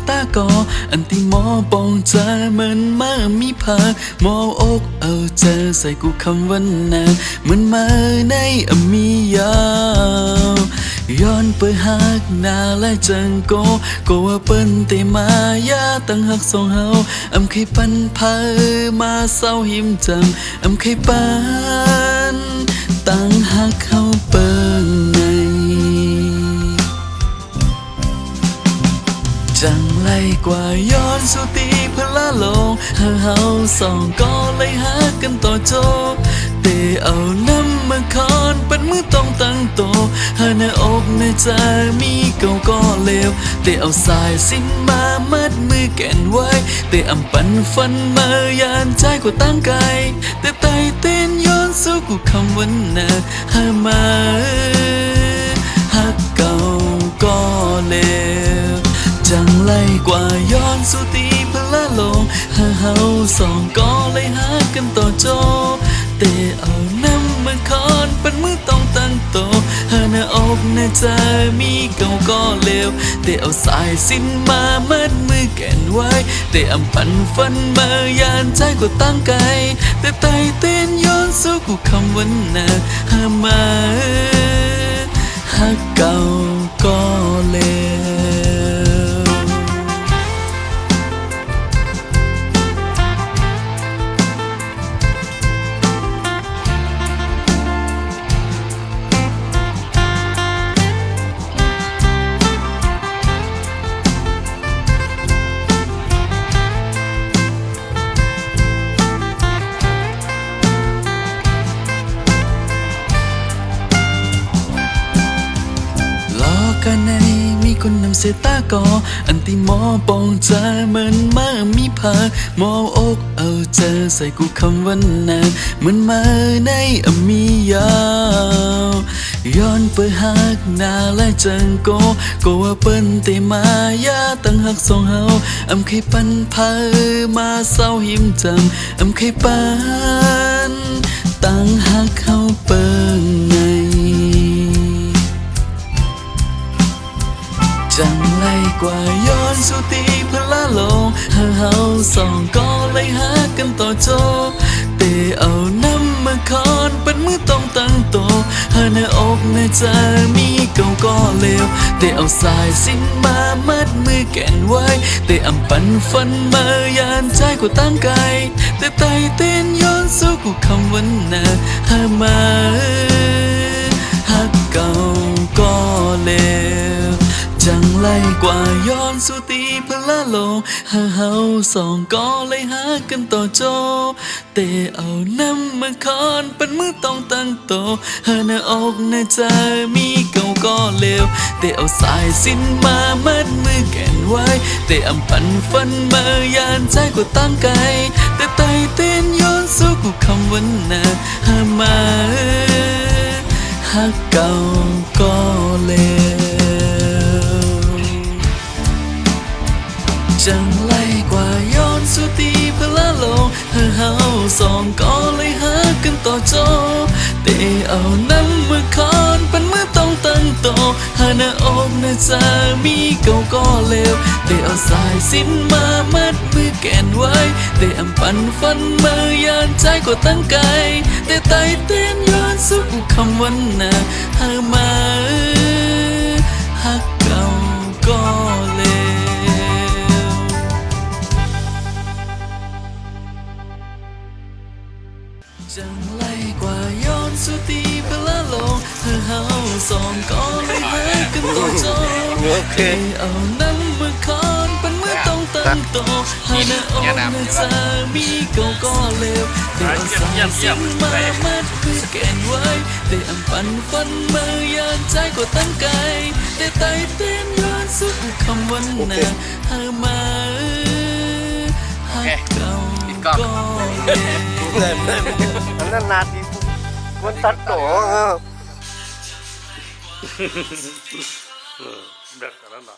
ตากออันที่หมอปองใจเหมือนมามีพาหมออกเอาเจอใส่กูคำวันนาเหมือนมาในมียาวย้อนไปหักนาและจังโกว่าเปิ้นเตมายาตั้งหักสองเฮาเคยปันพามาเศร้าหิมจังเคยปันตั้งหักเขาเปิ้งในจังไล่กว่าย้อนสุตีพละลงเฮาสองก็เลยหากันต่อโจเตเอาน้ำมาคอนเป็นมือต้องตั้งโตในอกในใจมีเก่าก็เลวเตเอาสายสิ้นมามัดมือแก่นไว้เตอำปันฟันมายานใจกว่าตั้งไกลแต่ไตเต้นย้อนสู้กูคำวันนามาฮักเก่าก็เลวจังไล่กว่าย้อนสุตีพละลงเฮาสองก็เลยหากันต่อโจเตเอาน้ำมาคอนเป็นมือต้องตั้งโตในอกในใจมีเก่าก็เลวเตเอาสายสิ้นมามัดมือแก่นไว้เตอำปันฟันมายานใจกว่าตั้งไกลแต่ไตเต้นย้อนสู้กูคำวันนามาฮักเก่าก็เลวกันในมีคนนำเสตากออันที่หมอปองใจเหมือนมามีพาหมออกเอาเจอใส่กูคำวันนาเหมือนมาในมียาวย้อนไปหักนาและจังโกว่าเปิ้นเตมายาตั้งหักสองเฮาเคยปันพามาเศร้าหิมจังเคยปันตั้งหักเขาเปิ้งในจังไล่กว่าย้อนสุตีพละลงเฮาสองก็เลยหากันต่อโจเตเอาน้ำมาคอนเป็นมือต้องตั้งโตในอกในใจมีเก่าก็เลวเตเอาสายสิ้นมามัดมือแก่นไว้เตอำปันฟันมายานใจกว่าตั้งไกลแต่ไตเต้นย้อนสู้กูคำวันนามาฮักเก่าก็เลวจังไล่กว่าย้อนสุตีพละลงเฮาสองก็เลยหากันต่อโจเตเอาน้ำมาคอนเป็นมือต้องตั้งโตในอกในใจมีเก่าก็เลวเตเอาสายสิ้นมามัดมือแก่นไว้เตอำปันฟันมายานใจกว่าตั้งไกลแต่ไตเต้นย้อนสู้กูคำวันนามาฮักเก่าก็เลวจังไล่กว่าย้อนสุตีพละลงเฮาสองก็เลยหากันต่อโจเตเอาน้ำมาคอนเป็นมือต้องตั้งโตในอกในใจมีเก่าก็เลวเตเอาสายสิ้นมามัดมือแก่นไว้เตอำปันฟันมายานใจกว่าตั้งไกลแต่ไตเต้นย้อนสู้กูคำวันนามาฮักเก่าก็เลวจังไล่กว่าย้อนสุตีพละลงเฮาสองก็เลยหากันต่อโจเตเอาน้ำมาคอนเป็นมือต้องตั้งโตในอกในใจมีเก่าก็เลวเตเอาสายสิ้นมามัดมือแก่นไว้เตอำปันฟันมายานใจกว่าตั้งไกลแต่ไตเต้นย้อนสู้คำวันนามาฮักเก่าก็เลวนั่นนาทีมันตัดต่อแบบนั้นเหรอ